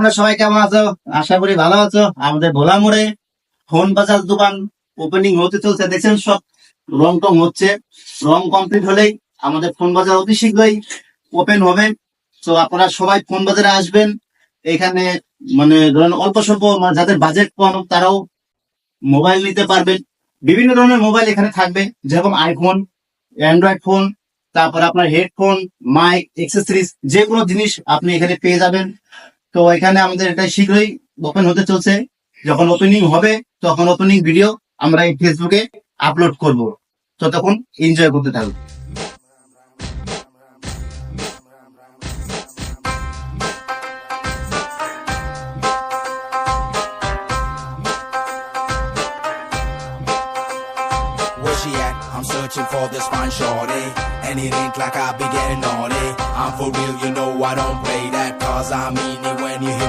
তোমরা সবাই কেমন আছো? আশা করি ভালো আছো। আমাদের ভোলা মোড়ে ফোন বাজার দোকান ওপেনিং হতে চলছে, দেখছেন সব রং টং হচ্ছে। রং কমপ্লিট হলেই আমাদের ফোন বাজার অতি শীঘ্রই ওপেন হবে। তো আপনারা সবাই ফোন বাজারে আসবেন। এখানে মানে ধরেন অল্প স্বল্প যাদের বাজেট কম তারাও মোবাইল নিতে পারবেন। বিভিন্ন ধরনের মোবাইল এখানে থাকবে, যেরকম আইফোন, অ্যান্ড্রয়েড ফোন, তারপর আপনার হেডফোন, মাইক, এক্সেসরিজ, যে কোনো জিনিস আপনি এখানে পেয়ে যাবেন। তো এখানে আমাদের এটা শীঘ্রই ওপেন হতে চলছে। যখন ওপেনিং হবে তখন ওপেনিং ভিডিও আমরা এই ফেসবুকে আপলোড করব। তো তখন এনজয় করতে থাকুন। Where she at? I'm searching for this fine shorty, and it ain't like I be getting naughty. I'm for real, you know I don't play that, cause I mean it when you hear